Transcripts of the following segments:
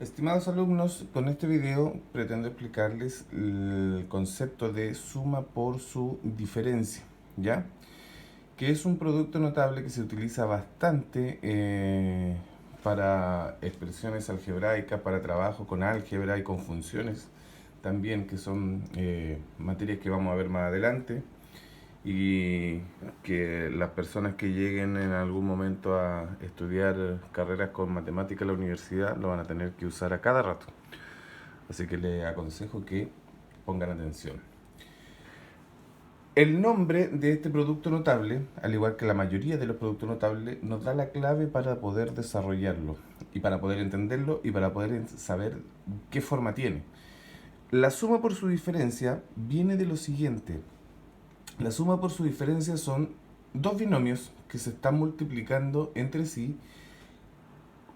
Estimados alumnos, con este video pretendo explicarles el concepto de suma por su diferencia, ¿ya? Que es un producto notable que se utiliza bastante para expresiones algebraicas, para trabajo con álgebra y con funciones también, que son materias que vamos a ver más adelante y que las personas que lleguen en algún momento a estudiar carreras con matemática en la universidad lo van a tener que usar a cada rato. Así que les aconsejo que pongan atención. El nombre de este producto notable, al igual que la mayoría de los productos notables, nos da la clave para poder desarrollarlo y para poder entenderlo y para poder saber qué forma tiene. La suma por su diferencia viene de lo siguiente. La suma por su diferencia son dos binomios que se están multiplicando entre sí,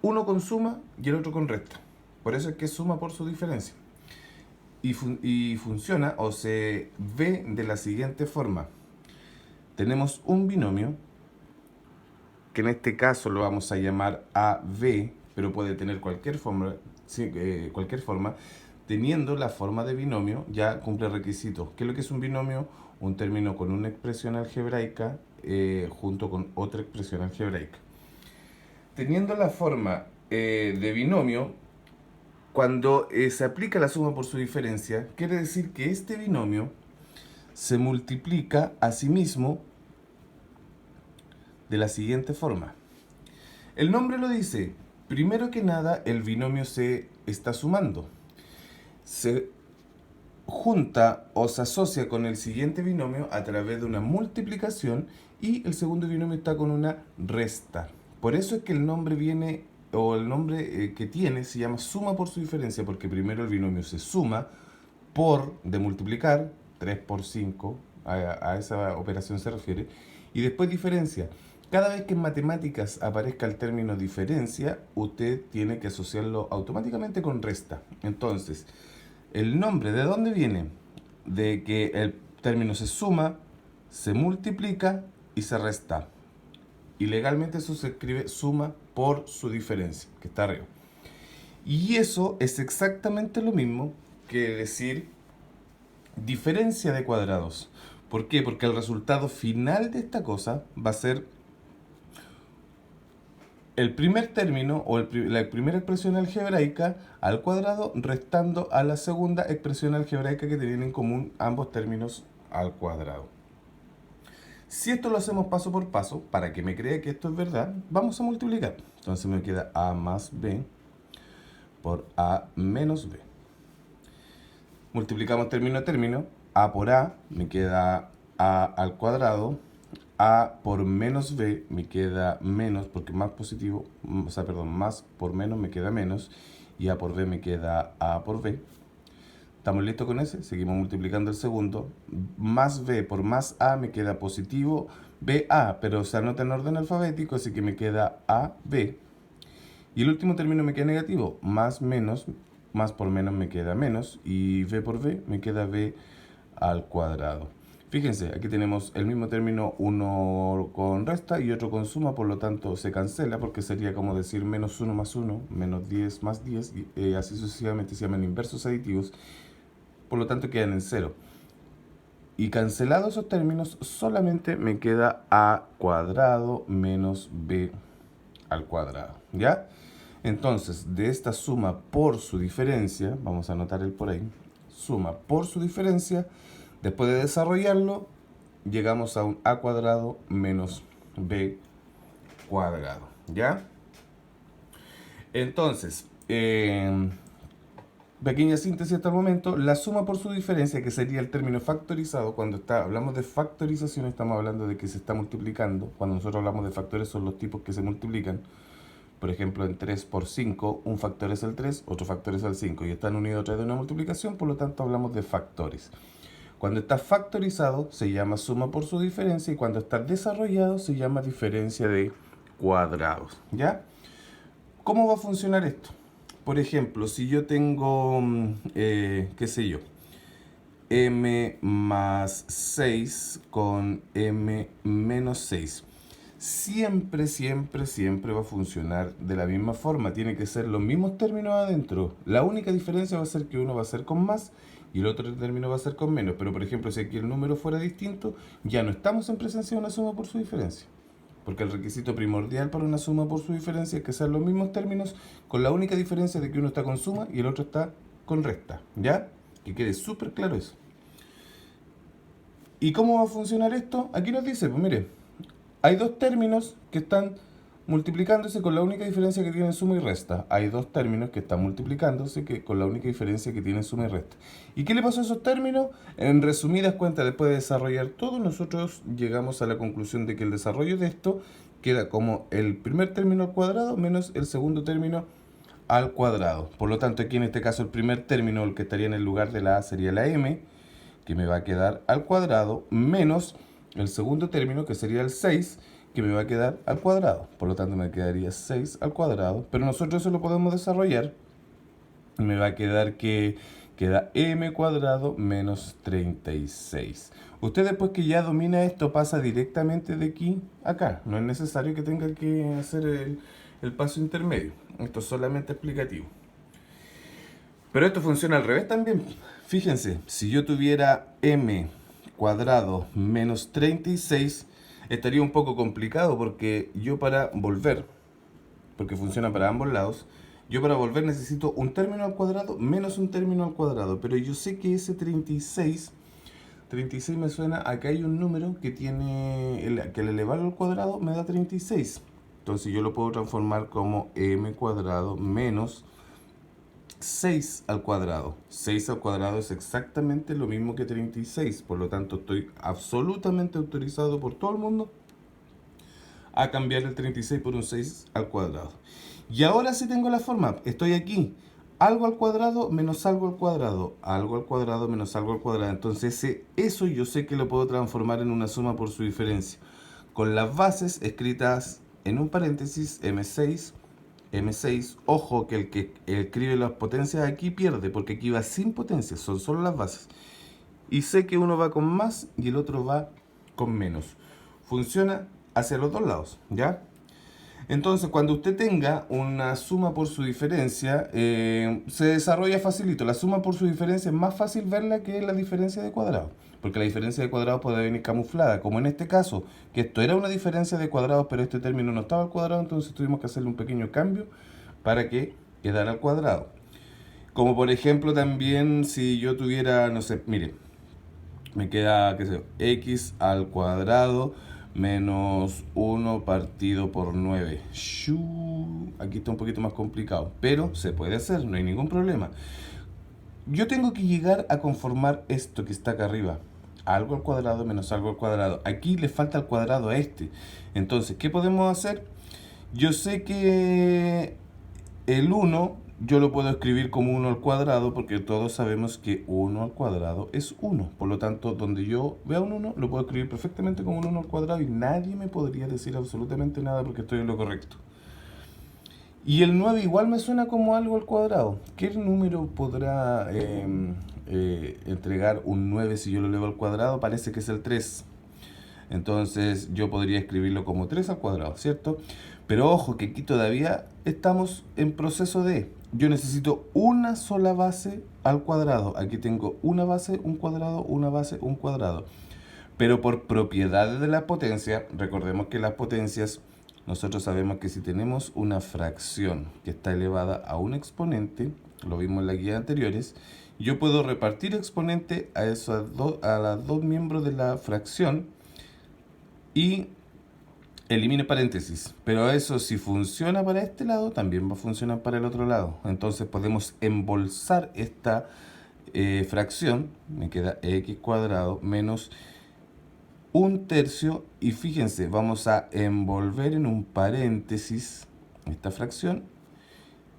uno con suma y el otro con resta. Por eso es que es suma por su diferencia. Y funciona o se ve de la siguiente forma. Tenemos un binomio, que en este caso lo vamos a llamar AB, pero puede tener cualquier forma, teniendo la forma de binomio, ya cumple requisitos. ¿Qué es lo que es un binomio? Un término con una expresión algebraica junto con otra expresión algebraica. Teniendo la forma de binomio, cuando se aplica la suma por su diferencia, quiere decir que este binomio se multiplica a sí mismo de la siguiente forma. El nombre lo dice. Primero que nada, el binomio se está sumando. Se junta o se asocia con el siguiente binomio a través de una multiplicación y el segundo binomio está con una resta. Por eso es que el nombre viene, o el nombre que tiene se llama suma por su diferencia, porque primero el binomio se suma por de multiplicar, 3 por 5, a esa operación se refiere, y después diferencia. Cada vez que en matemáticas aparezca el término diferencia, usted tiene que asociarlo automáticamente con resta. Entonces, el nombre, ¿de dónde viene? De que el término se suma, se multiplica y se resta. Y legalmente eso se escribe suma por su diferencia, que está arriba. Y eso es exactamente lo mismo que decir diferencia de cuadrados. ¿Por qué? Porque el resultado final de esta cosa va a ser el primer término o la primera expresión algebraica al cuadrado restando a la segunda expresión algebraica que tienen en común ambos términos al cuadrado. Si esto lo hacemos paso por paso, para que me crea que esto es verdad, vamos a multiplicar. Entonces me queda a más b por a menos b. Multiplicamos término a término. A por a me queda a al cuadrado. A por menos b me queda menos, porque más positivo, más por menos me queda menos. Y a por b me queda a por b. ¿Estamos listos con ese? Seguimos multiplicando el segundo. Más b por más a me queda positivo ba, pero se anota en orden alfabético, así que me queda ab. Y el último término me queda negativo. Más por menos me queda menos. Y b por b me queda b al cuadrado. Fíjense, aquí tenemos el mismo término, uno con resta y otro con suma, por lo tanto se cancela porque sería como decir menos 1 más 1, menos 10 más 10, y así sucesivamente se llaman inversos aditivos, por lo tanto quedan en cero. Y cancelados esos términos, solamente me queda a cuadrado menos b al cuadrado, ¿ya? Entonces, de esta suma por su diferencia, vamos a anotar el por ahí, suma por su diferencia, después de desarrollarlo, llegamos a un a cuadrado menos b cuadrado, ¿ya? Entonces, pequeña síntesis hasta el momento, la suma por su diferencia, que sería el término factorizado, cuando hablamos de factorización estamos hablando de que se está multiplicando, cuando nosotros hablamos de factores son los tipos que se multiplican. Por ejemplo, en 3 por 5, un factor es el 3, otro factor es el 5, y están unidos a través de una multiplicación, por lo tanto hablamos de factores. Cuando está factorizado se llama suma por su diferencia y cuando está desarrollado se llama diferencia de cuadrados, ¿ya? ¿Cómo va a funcionar esto? Por ejemplo, si yo tengo, qué sé yo, m más 6 con m menos 6. siempre, siempre, siempre va a funcionar de la misma forma. Tiene que ser los mismos términos adentro. La única diferencia va a ser que uno va a ser con más y el otro término va a ser con menos. Pero por ejemplo, si aquí el número fuera distinto, ya no estamos en presencia de una suma por su diferencia. Porque el requisito primordial para una suma por su diferencia es que sean los mismos términos, con la única diferencia de que uno está con suma y el otro está con resta. ¿Ya? Que quede súper claro eso. ¿Y cómo va a funcionar esto? Aquí nos dice, pues mire, hay dos términos que están multiplicándose con la única diferencia que tienen suma y resta. Hay dos términos que están multiplicándose con la única diferencia que tienen suma y resta. ¿Y qué le pasó a esos términos? En resumidas cuentas, después de desarrollar todo, nosotros llegamos a la conclusión de que el desarrollo de esto queda como el primer término al cuadrado menos el segundo término al cuadrado. Por lo tanto, aquí en este caso el primer término, el que estaría en el lugar de la A, sería la m, que me va a quedar al cuadrado, menos el segundo término, que sería el 6, que me va a quedar al cuadrado. Por lo tanto, me quedaría 6 al cuadrado. Pero nosotros eso lo podemos desarrollar. Me va a quedar que queda m cuadrado menos 36. Usted después que ya domina esto pasa directamente de aquí a acá. No es necesario que tenga que hacer el paso intermedio. Esto es solamente explicativo. Pero esto funciona al revés también. Fíjense, si yo tuviera m cuadrado menos 36, estaría un poco complicado porque yo para volver, porque funciona para ambos lados, yo para volver necesito un término al cuadrado menos un término al cuadrado. Pero yo sé que ese 36 me suena a que hay un número que tiene, que al elevarlo al cuadrado me da 36. Entonces yo lo puedo transformar como m cuadrado menos 6 al cuadrado. 6 al cuadrado es exactamente lo mismo que 36. Por lo tanto, estoy absolutamente autorizado por todo el mundo a cambiar el 36 por un 6 al cuadrado. Y ahora sí tengo la forma. Estoy aquí. Algo al cuadrado menos algo al cuadrado. Algo al cuadrado menos algo al cuadrado. Entonces eso yo sé que lo puedo transformar en una suma por su diferencia. Con las bases escritas en un paréntesis, M6, ojo que el que escribe las potencias aquí pierde, porque aquí va sin potencias, son solo las bases. Y sé que uno va con más y el otro va con menos. Funciona hacia los dos lados, ¿ya? Entonces, cuando usted tenga una suma por su diferencia, se desarrolla facilito. La suma por su diferencia es más fácil verla que la diferencia de cuadrados, porque la diferencia de cuadrados puede venir camuflada, como en este caso, que esto era una diferencia de cuadrados, pero este término no estaba al cuadrado, entonces tuvimos que hacerle un pequeño cambio para que quedara al cuadrado. Como por ejemplo también si yo tuviera, no sé, mire, me queda, qué sé yo, x al cuadrado menos 1 partido por 9. Aquí está un poquito más complicado, pero se puede hacer, no hay ningún problema. Yo tengo que llegar a conformar esto que está acá arriba. Algo al cuadrado menos algo al cuadrado. Aquí le falta al cuadrado a este. Entonces, ¿qué podemos hacer? Yo sé que el 1 yo lo puedo escribir como 1 al cuadrado porque todos sabemos que 1 al cuadrado es 1. Por lo tanto, donde yo vea un 1, lo puedo escribir perfectamente como un 1 al cuadrado y nadie me podría decir absolutamente nada porque estoy en lo correcto. Y el 9 igual me suena como algo al cuadrado. ¿Qué número podrá entregar un 9 si yo lo elevo al cuadrado? Parece que es el 3. Entonces yo podría escribirlo como 3 al cuadrado, ¿cierto? Pero ojo que aquí todavía estamos en proceso de... Yo necesito una sola base al cuadrado. Aquí tengo una base, un cuadrado, una base, un cuadrado. Pero por propiedades de la potencia, recordemos que las potencias, nosotros sabemos que si tenemos una fracción que está elevada a un exponente, lo vimos en las guías anteriores, yo puedo repartir exponente a las dos miembros de la fracción y elimine paréntesis. Pero eso si funciona para este lado, también va a funcionar para el otro lado. Entonces podemos embolsar esta fracción, me queda x cuadrado menos un tercio, y fíjense, vamos a envolver en un paréntesis esta fracción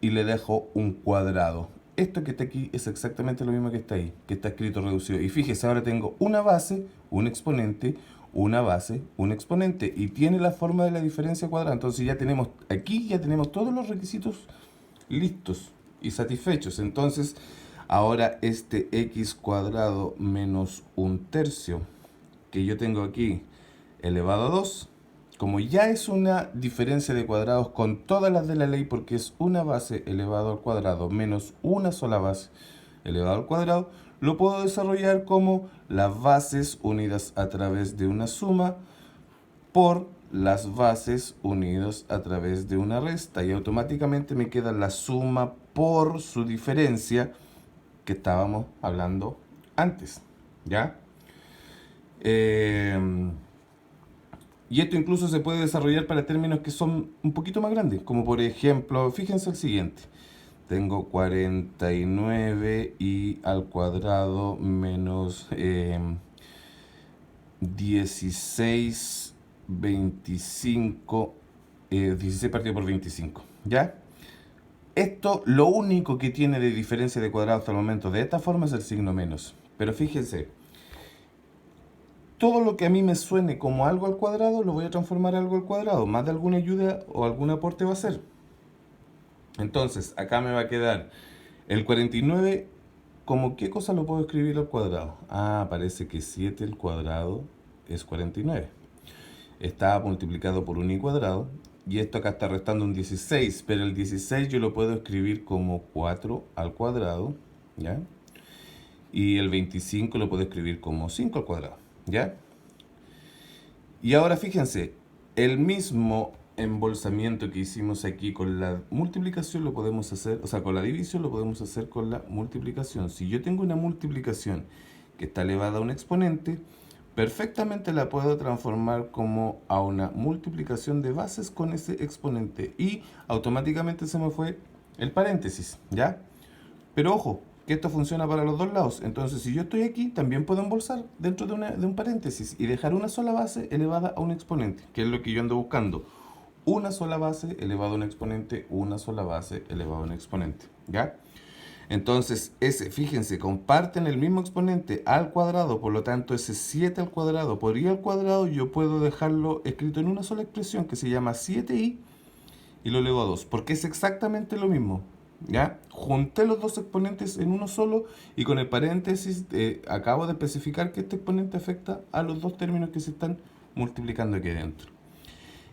y le dejo un cuadrado. Esto que está aquí es exactamente lo mismo que está ahí, que está escrito reducido. Y fíjese, ahora tengo una base, un exponente, una base, un exponente, y tiene la forma de la diferencia cuadrada. Entonces ya tenemos, aquí ya tenemos todos los requisitos listos y satisfechos. Entonces ahora este x cuadrado menos un tercio que yo tengo aquí elevado a 2, como ya es una diferencia de cuadrados con todas las de la ley, porque es una base elevado al cuadrado menos una sola base elevado al cuadrado, lo puedo desarrollar como las bases unidas a través de una suma por las bases unidas a través de una resta, y automáticamente me queda la suma por su diferencia que estábamos hablando antes, ¿ya? Y esto incluso se puede desarrollar para términos que son un poquito más grandes, como por ejemplo, fíjense el siguiente. Tengo 49 y al cuadrado menos 16, 25, 16 partido por 25, ¿ya? Esto, lo único que tiene de diferencia de cuadrado hasta el momento de esta forma es el signo menos. Pero fíjense, todo lo que a mí me suene como algo al cuadrado, lo voy a transformar a algo al cuadrado. Más de alguna ayuda o algún aporte va a ser. Entonces, acá me va a quedar el 49, ¿como qué cosa lo puedo escribir al cuadrado? Ah, parece que 7 al cuadrado es 49. Está multiplicado por 1 y cuadrado. Y esto acá está restando un 16, pero el 16 yo lo puedo escribir como 4 al cuadrado, ¿ya? Y el 25 lo puedo escribir como 5 al cuadrado, ¿ya? Y ahora fíjense, el mismo embolsamiento que hicimos aquí con la multiplicación lo podemos hacer, o sea, con la división lo podemos hacer con la multiplicación. Si yo tengo una multiplicación que está elevada a un exponente, perfectamente la puedo transformar como a una multiplicación de bases con ese exponente y automáticamente se me fue el paréntesis, ¿ya? Pero ojo, que esto funciona para los dos lados. Entonces, si yo estoy aquí, también puedo embolsar dentro de un paréntesis y dejar una sola base elevada a un exponente, que es lo que yo ando buscando. Una sola base elevada a un exponente, una sola base elevada a un exponente, ¿ya? Entonces, fíjense, comparten el mismo exponente al cuadrado, por lo tanto, ese 7 al cuadrado por i al cuadrado, yo puedo dejarlo escrito en una sola expresión que se llama 7i y lo elevo a 2, porque es exactamente lo mismo, ¿ya? Junté los dos exponentes en uno solo y con el paréntesis acabo de especificar que este exponente afecta a los dos términos que se están multiplicando aquí adentro.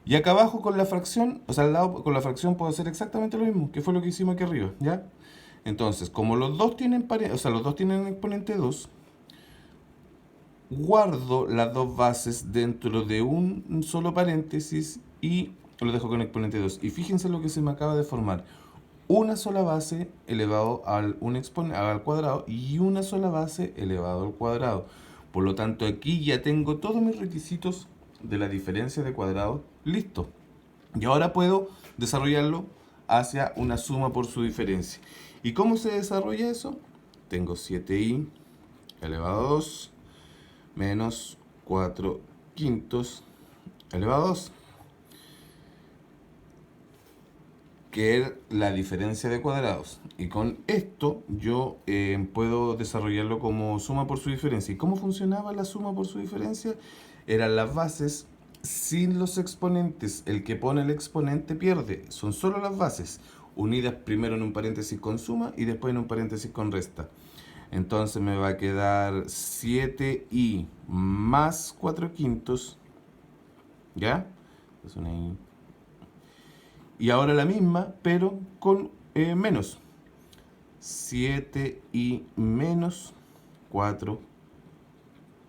Y acá abajo con la fracción, o sea, al lado con la fracción puedo hacer exactamente lo mismo, que fue lo que hicimos aquí arriba, ¿ya? Entonces, como los dos tienen los dos tienen exponente 2, guardo las dos bases dentro de un solo paréntesis y lo dejo con exponente 2. Y fíjense lo que se me acaba de formar. Una sola base elevado al cuadrado y una sola base elevado al cuadrado. Por lo tanto, aquí ya tengo todos mis requisitos de la diferencia de cuadrado listo. Y ahora puedo desarrollarlo hacia una suma por su diferencia. ¿Y cómo se desarrolla eso? Tengo 7i elevado a 2 menos 4 quintos elevado a 2, que es la diferencia de cuadrados. Y con esto yo puedo desarrollarlo como suma por su diferencia. ¿Y cómo funcionaba la suma por su diferencia? Eran las bases sin los exponentes. El que pone el exponente pierde. Son solo las bases, unidas primero en un paréntesis con suma y después en un paréntesis con resta. Entonces me va a quedar 7i más 4 quintos, ¿ya? Es una i. Y ahora la misma, pero con menos. 7i menos 4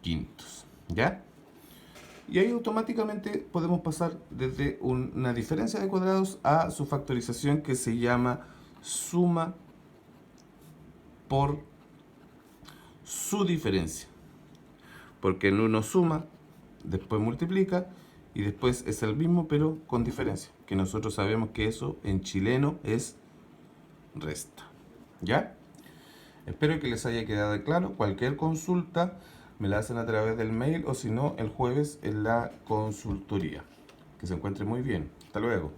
quintos, ¿ya? Y ahí automáticamente podemos pasar desde una diferencia de cuadrados a su factorización, que se llama suma por su diferencia. Porque en uno suma, después multiplica y después es el mismo pero con diferencia. Que nosotros sabemos que eso en chileno es resta, ¿ya? Espero que les haya quedado claro. Cualquier consulta me la hacen a través del mail o si no el jueves en la consultoría. Que se encuentre muy bien. Hasta luego.